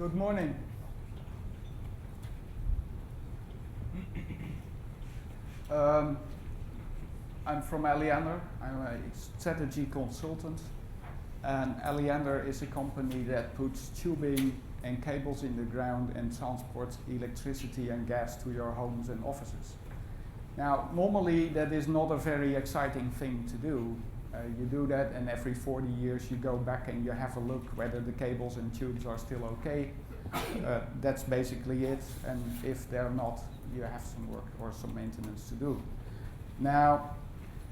Good morning. I'm from Alliander. I'm a strategy consultant. And Alliander is a company that puts tubing and cables in the ground and transports electricity and gas to your homes and offices. Now, normally that is not a very exciting thing to do. You do that, and every 40 years you go back and you have a look whether the cables and tubes are still okay. That's basically it, and if they're not, you have some work or some maintenance to do. Now,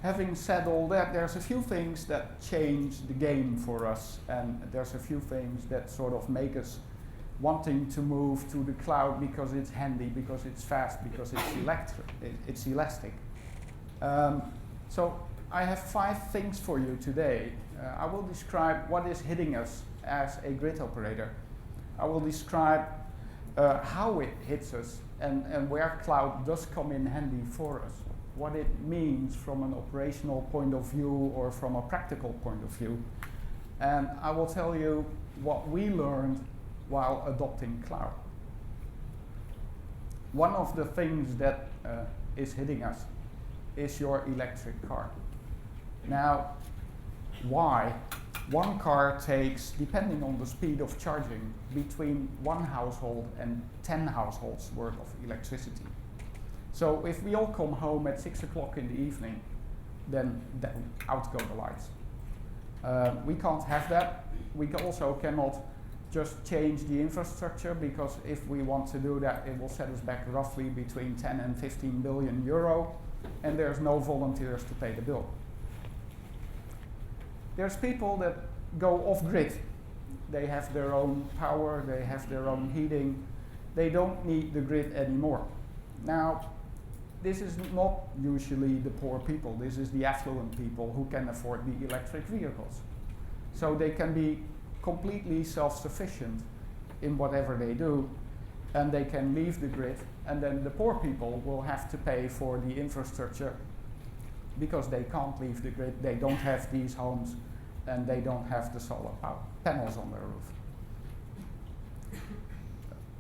having said all that, there's a few things that change the game for us, and there's a few things that sort of make us wanting to move to the cloud because it's handy, because it's fast, because it's elastic. So I have 5 things for you today. I will describe what is hitting us as a grid operator. I will describe how it hits us and where cloud does come in handy for us, what it means from an operational point of view or from a practical point of view. And I will tell you what we learned while adopting cloud. One of the things that is hitting us is your electric car. Now, why? One car takes, depending on the speed of charging, between 1 household and 10 households worth of electricity. So if we all come home at 6 o'clock in the evening, then out go the lights. We can't have that. We also cannot just change the infrastructure, because if we want to do that, it will set us back roughly between 10 and 15 billion euro, and there's no volunteers to pay the bill. There's people that go off-grid. They have their own power, they have their own heating. They don't need the grid anymore. Now, this is not usually the poor people. This is the affluent people who can afford the electric vehicles. So they can be completely self-sufficient in whatever they do, and they can leave the grid, and then the poor people will have to pay for the infrastructure because they can't leave the grid, they don't have these homes, and they don't have the solar panels on their roof.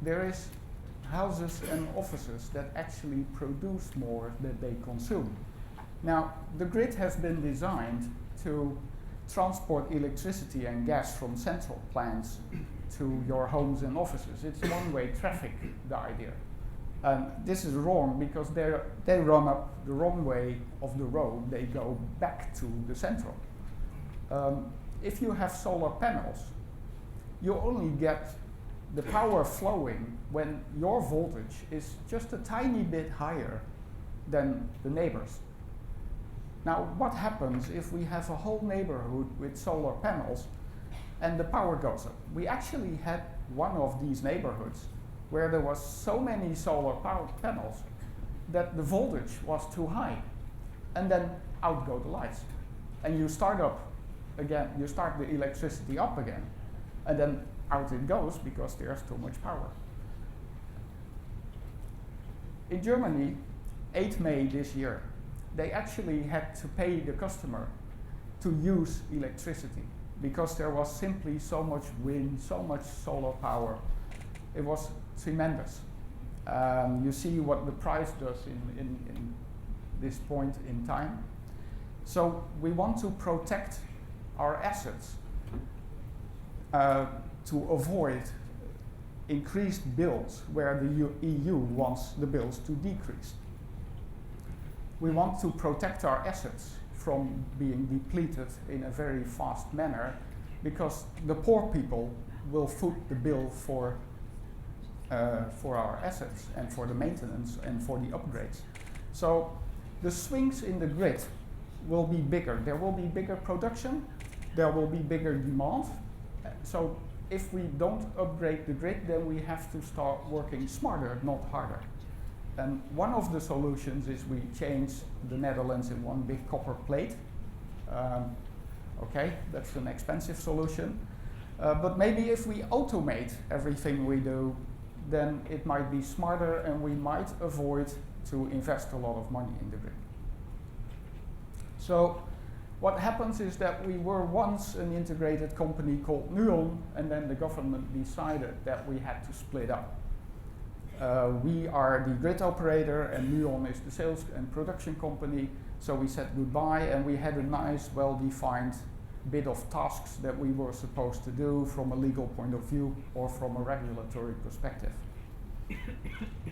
There is houses and offices that actually produce more than they consume. Now, the grid has been designed to transport electricity and gas from central plants to your homes and offices. It's one-way traffic, the idea. This is wrong because they run up the wrong way of the road. They go back to the central. If you have solar panels, you only get the power flowing when your voltage is just a tiny bit higher than the neighbors. Now, what happens if we have a whole neighborhood with solar panels and the power goes up? We actually had one of these neighborhoods where there was so many solar panels that the voltage was too high, and then out go the lights. And you start up again, you start the electricity up again, and then out it goes because there's too much power. In Germany, 8 May this year, they actually had to pay the customer to use electricity because there was simply so much wind, so much solar power. It was tremendous. You see what the price does in this point in time. So we want to protect our assets to avoid increased bills where the EU wants the bills to decrease. We want to protect our assets from being depleted in a very fast manner because the poor people will foot the bill for our assets and for the maintenance and for the upgrades. So the swings in the grid will be bigger. There will be bigger production, there will be bigger demand. So if we don't upgrade the grid, then we have to start working smarter, not harder. And one of the solutions is we change the Netherlands in one big copper plate. Okay, that's an expensive solution. But maybe if we automate everything we do, then it might be smarter and we might avoid to invest a lot of money in the grid. So What happens is that we were once an integrated company called Nuon, and then the government decided that we had to split up. We are the grid operator and Nuon is the sales and production company, so we said goodbye and we had a nice, well-defined bit of tasks that we were supposed to do from a legal point of view or from a regulatory perspective.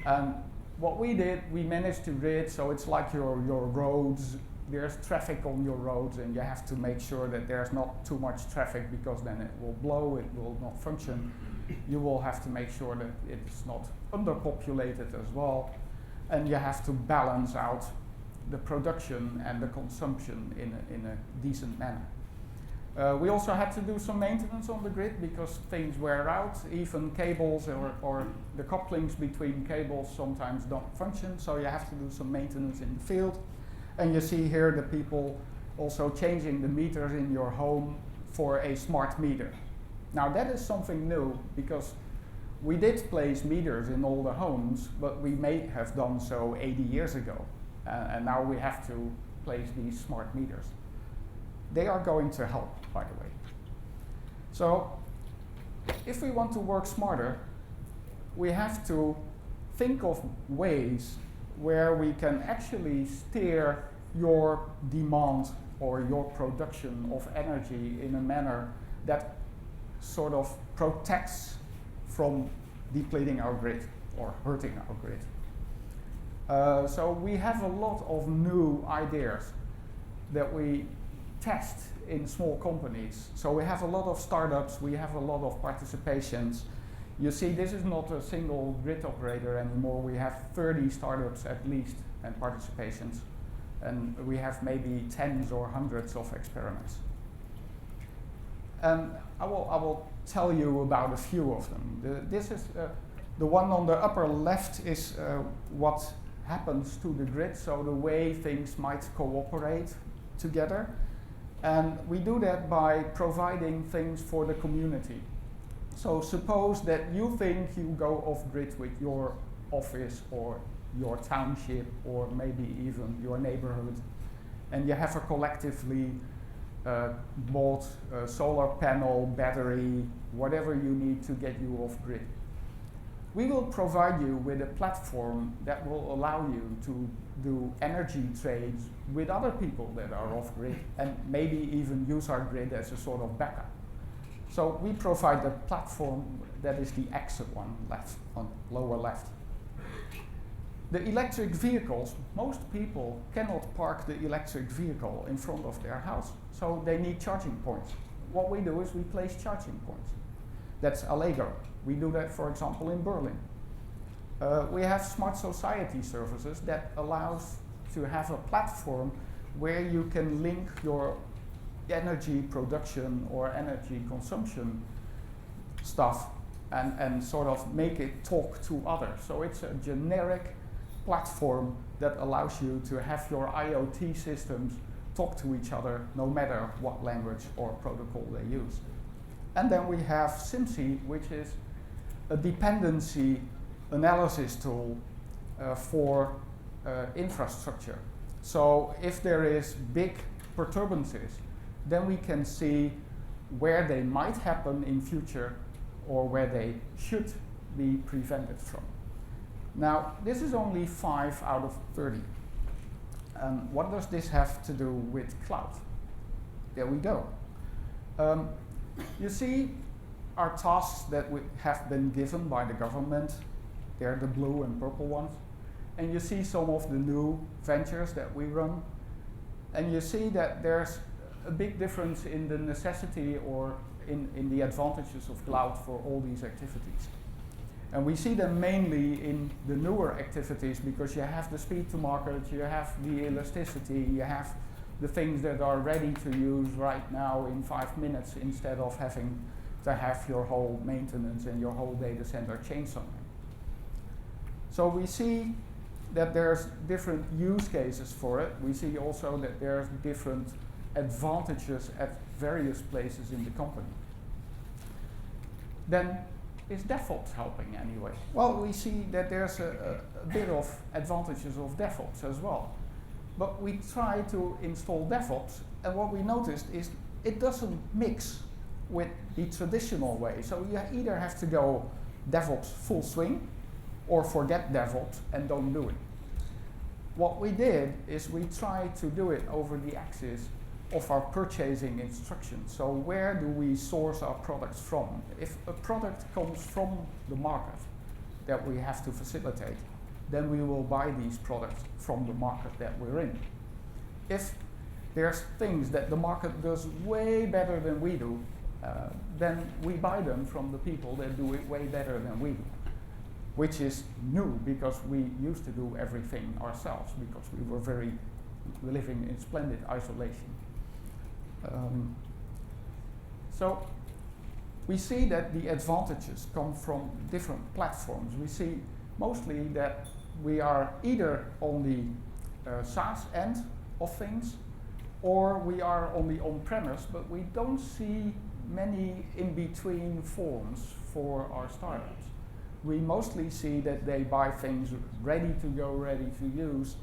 And what we did, we managed to grid, so it's like your roads, there's traffic on your roads and you have to make sure that there's not too much traffic because then it will blow, it will not function. You will have to make sure that it's not underpopulated as well, and you have to balance out the production and the consumption in a decent manner. We also had to do some maintenance on the grid because things wear out, even cables or the couplings between cables sometimes don't function, so you have to do some maintenance in the field. And you see here the people also changing the meters in your home for a smart meter. Now that is something new because we did place meters in all the homes, but we may have done so 80 years ago. And now we have to place these smart meters. They are going to help, by the way. So if we want to work smarter, we have to think of ways where we can actually steer your demand or your production of energy in a manner that sort of protects from depleting our grid or hurting our grid. So we have a lot of new ideas that we test in small companies. So we have a lot of startups, we have a lot of participations. You see, this is not a single grid operator anymore. We have 30 startups at least and participations. And we have maybe tens or hundreds of experiments. And I will tell you about a few of them. This is the one on the upper left is what happens to the grid, so the way things might cooperate together. And we do that by providing things for the community. So suppose that you think you go off grid with your office or your township or maybe even your neighborhood, and you have a collectively bought solar panel, battery, whatever you need to get you off grid. We will provide you with a platform that will allow you to do energy trades with other people that are off grid and maybe even use our grid as a sort of backup. So we provide the platform that is the exit one left, on lower left. The electric vehicles, most people cannot park the electric vehicle in front of their house, so they need charging points. What we do is we place charging points. That's Allego. We do that, for example, in Berlin. We have smart society services that allows to have a platform where you can link your energy production or energy consumption stuff and sort of make it talk to others. So it's a generic platform that allows you to have your IoT systems talk to each other no matter what language or protocol they use. And then we have SimSy, which is a dependency analysis tool for infrastructure. So if there is big perturbances, then we can see where they might happen in future or where they should be prevented from. Now, this is only 5 out of 30. What does this have to do with cloud? There we go. You see our tasks that we have been given by the government. They're the blue and purple ones. And you see some of the new ventures that we run. And you see that there's a big difference in the necessity or in the advantages of cloud for all these activities. And we see them mainly in the newer activities because you have the speed to market, you have the elasticity, you have the things that are ready to use right now in 5 minutes instead of having to have your whole maintenance and your whole data center change something. So we see that there's different use cases for it. We see also that there's different advantages at various places in the company. Then, is DevOps helping anyway? Well, we see that there's a bit of advantages of DevOps as well. But we try to install DevOps And what we noticed is it doesn't mix with the traditional way. So you either have to go DevOps full swing or forget DevOps and don't do it. What we did is we tried to do it over the axis of our purchasing instructions. So where do we source our products from? If a product comes from the market that we have to facilitate, then we will buy these products from the market that we're in. If there's things that the market does way better than we do, then we buy them from the people that do it way better than we do, which is new because we used to do everything ourselves because we were living in splendid isolation. So we see that the advantages come from different platforms. We see mostly that we are either on the SaaS end of things, or we are on the on-premise, but we don't see many in-between forms for our startups. We mostly see that they buy things ready to go, ready to use,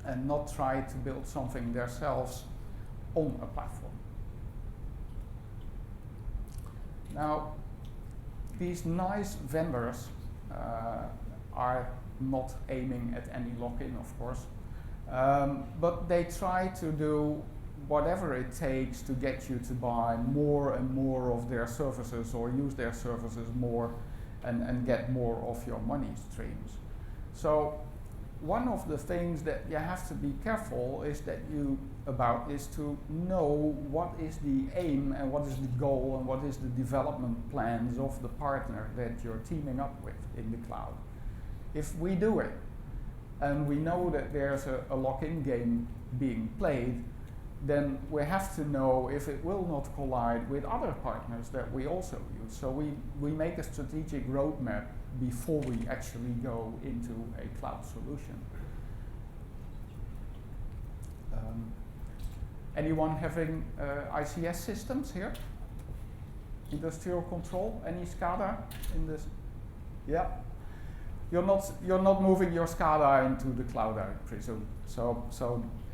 and not try to build something themselves on a platform. Now, these nice vendors are not aiming at any lock-in, of course, but they try to do whatever it takes to get you to buy more and more of their services or use their services more and get more of your money streams. So one of the things that you have to be careful is to know what is the aim and what is the goal and what is the development plans of the partner that you're teaming up with in the cloud. If we do it and we know that there's a lock-in game being played, then we have to know if it will not collide with other partners that we also use. So we make a strategic roadmap before we actually go into a cloud solution. Anyone having ICS systems here? Industrial control? Any SCADA in this? Yeah. You're not moving your SCADA into the cloud, I presume. So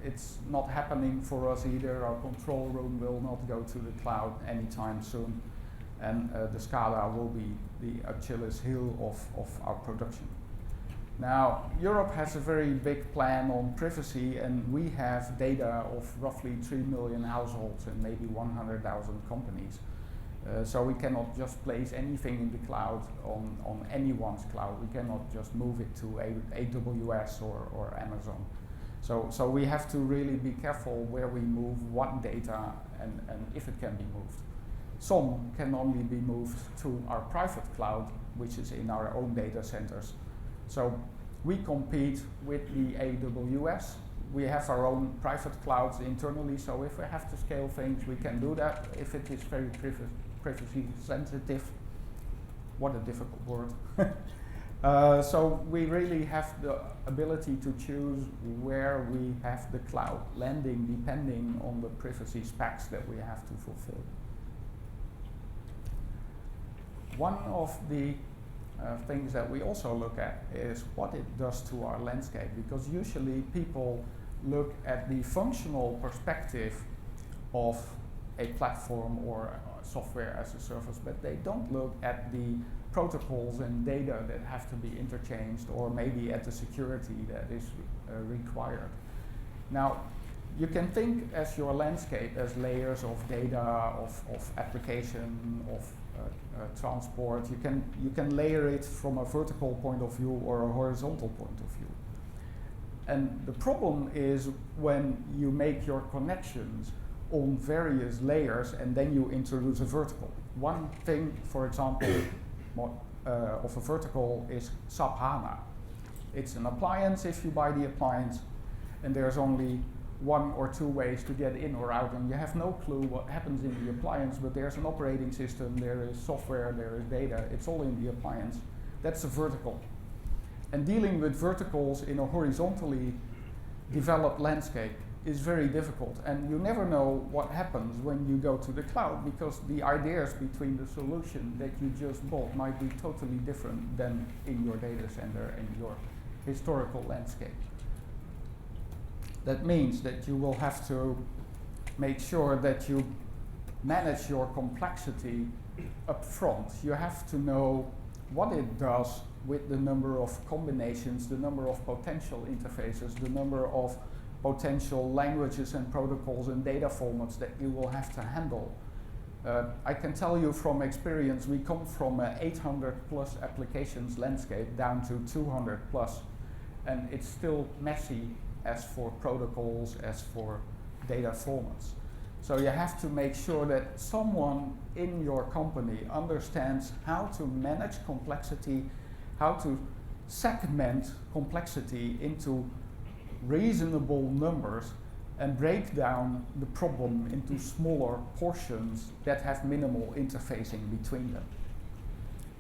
it's not happening for us either. Our control room will not go to the cloud anytime soon, and the SCADA will be the Achilles heel of our production. Now, Europe has a very big plan on privacy, and we have data of roughly 3 million households and maybe 100,000 companies. So we cannot just place anything in the cloud on anyone's cloud. We cannot just move it to AWS or Amazon. So we have to really be careful where we move what data and if it can be moved. Some can only be moved to our private cloud, which is in our own data centers. So we compete with the AWS. We have our own private clouds internally, so if we have to scale things, we can do that. If it is very privacy sensitive, what a difficult word. So we really have the ability to choose where we have the cloud landing depending on the privacy specs that we have to fulfill. One of the things that we also look at is what it does to our landscape, because usually people look at the functional perspective of a platform or software as a service, but they don't look at the protocols and data that have to be interchanged, or maybe at the security that is required. Now, you can think as your landscape as layers of data, of application, of transport. You can layer it from a vertical point of view or a horizontal point of view. And the problem is when you make your connections on various layers and then you introduce a vertical. One thing, for example, of a vertical is SAP HANA. It's an appliance if you buy the appliance, and there's only one or two ways to get in or out, and you have no clue what happens in the appliance, but there's an operating system, there is software, there is data, it's all in the appliance. That's a vertical. And dealing with verticals in a horizontally developed landscape is very difficult, and you never know what happens when you go to the cloud, because the ideas between the solution that you just bought might be totally different than in your data center and your historical landscape. That means that you will have to make sure that you manage your complexity up front. You have to know what it does with the number of combinations, the number of potential interfaces, the number of potential languages and protocols and data formats that you will have to handle. I can tell you from experience, we come from an 800 plus applications landscape down to 200 plus, and it's still messy as for protocols, as for data formats. So you have to make sure that someone in your company understands how to manage complexity, how to segment complexity into reasonable numbers and break down the problem into smaller portions that have minimal interfacing between them.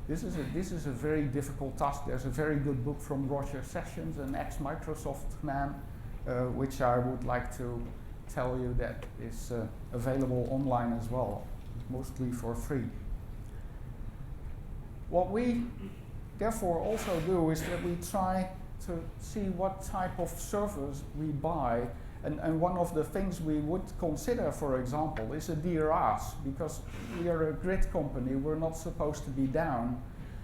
This is a very difficult task. There's a very good book from Roger Sessions, an ex-Microsoft man, which I would like to tell you that is available online as well, mostly for free. What we therefore also do is that we try to see what type of servers we buy, and one of the things we would consider, for example, is a DRS, because we are a grid company, we're not supposed to be down,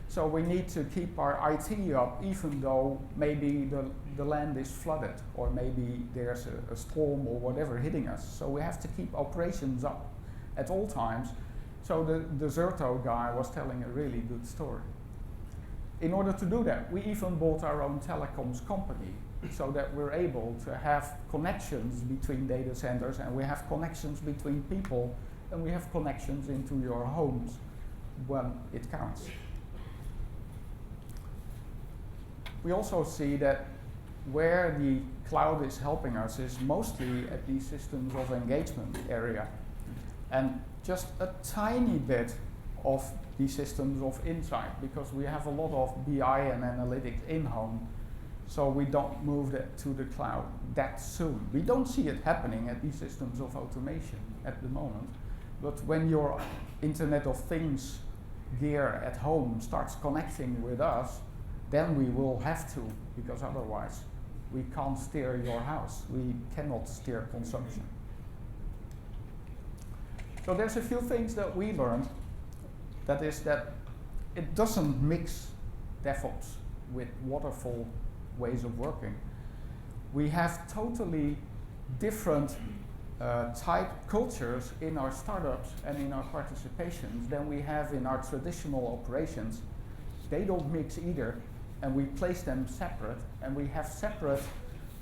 so we need to keep our IT up even though maybe the land is flooded, or maybe there's a storm or whatever hitting us. So we have to keep operations up at all times. So the Zerto guy was telling a really good story. In order to do that, we even bought our own telecoms company so that we're able to have connections between data centers, and we have connections between people, and we have connections into your homes when it counts. We also see that where the cloud is helping us is mostly at the systems of engagement area, and just a tiny bit of the systems of insight, because we have a lot of BI and analytics in-home, so we don't move that to the cloud that soon. We don't see it happening at these systems of automation at the moment, but when your Internet of Things gear at home starts connecting with us, then we will have to, because otherwise we can't steer your house. We cannot steer consumption. So there's a few things that we learned. That is that it doesn't mix DevOps with waterfall ways of working. We have totally different type cultures in our startups and in our participations than we have in our traditional operations. They don't mix either, and we place them separate, and we have separate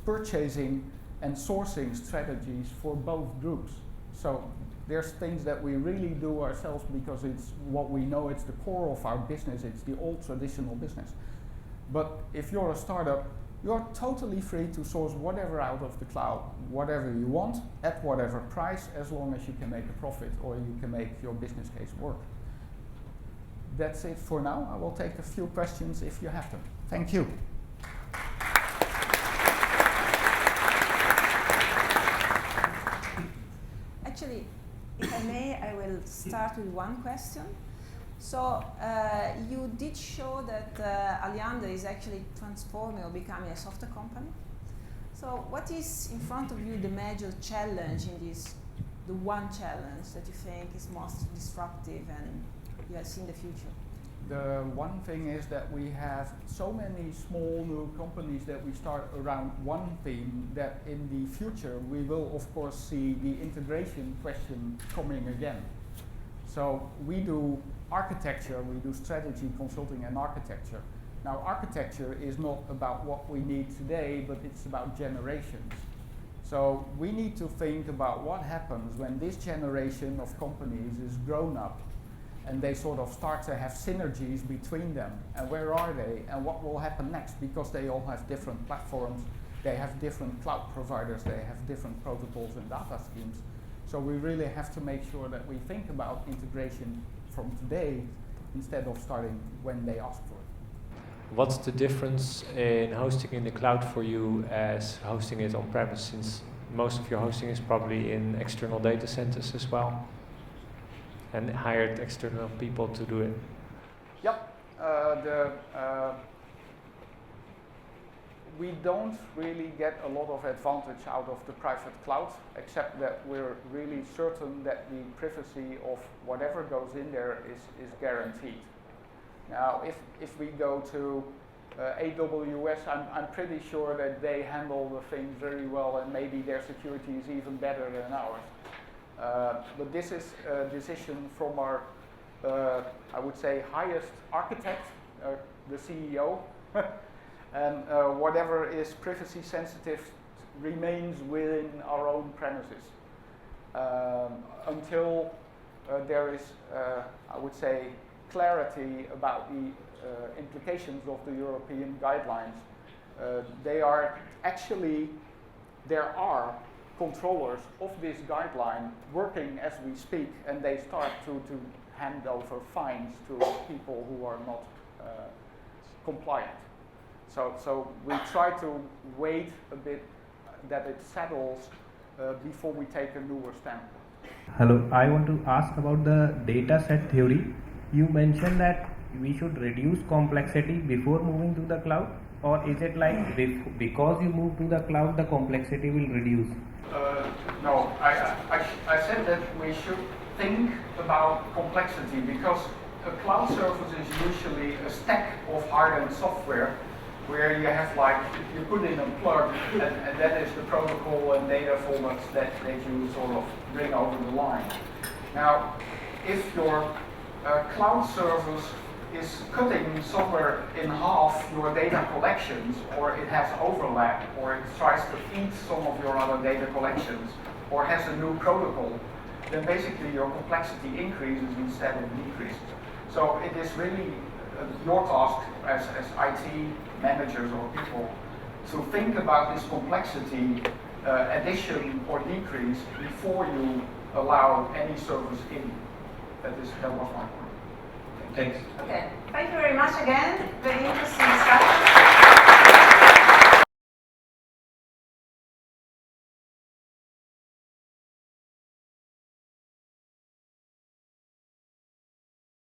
purchasing and sourcing strategies for both groups. So there's things that we really do ourselves because it's what we know, it's the core of our business, it's the old traditional business. But if you're a startup, you're totally free to source whatever out of the cloud, whatever you want, at whatever price, as long as you can make a profit or you can make your business case work. That's it for now. I will take a few questions if you have them. Thank you. Actually, if I may, I will start with one question. So you did show that Alliander is actually transforming or becoming a software company. So what is in front of you the major challenge in this, the one challenge that you think is most disruptive and you see in the future? The one thing is that we have so many small new companies that we start around one theme that in the future we will of course see the integration question coming again. So we do architecture, we do strategy, consulting and architecture. Now architecture is not about what we need today, but it's about generations. So we need to think about what happens when this generation of companies is grown up and they sort of start to have synergies between them, and where are they and what will happen next, because they all have different platforms, they have different cloud providers, they have different protocols and data schemes. So we really have to make sure that we think about integration from today instead of starting when they ask for it. What's the difference in hosting in the cloud for you as hosting it on premise, since most of your hosting is probably in external data centers as well? And hired external people to do it. Yep. we don't really get a lot of advantage out of the private cloud, except that we're really certain that the privacy of whatever goes in there is guaranteed. Now, if we go to AWS, I'm pretty sure that they handle the thing very well, and maybe their security is even better than ours. But this is a decision from our, I would say, highest architect, the CEO. And whatever is privacy sensitive remains within our own premises until there is, I would say, clarity about the implications of the European guidelines. There are controllers of this guideline working as we speak, and they start to hand over fines to people who are not compliant. So we try to wait a bit that it settles before we take a newer step. Hello, I want to ask about the data set theory. You mentioned that we should reduce complexity before moving to the cloud, or is it like because you move to the cloud, the complexity will reduce? No, I said that we should think about complexity because a cloud service is usually a stack of hardened software where you have you put in a plug and that is the protocol and data formats that you sort of bring over the line. Now, if your cloud service is cutting somewhere in half your data collections, or it has overlap, or it tries to feed some of your other data collections, or has a new protocol, then basically your complexity increases instead of decreases. So it is really your task as IT managers or people to think about this complexity addition or decrease before you allow any service in. That was my point. Thanks. Okay, thank you very much again. Very interesting discussion.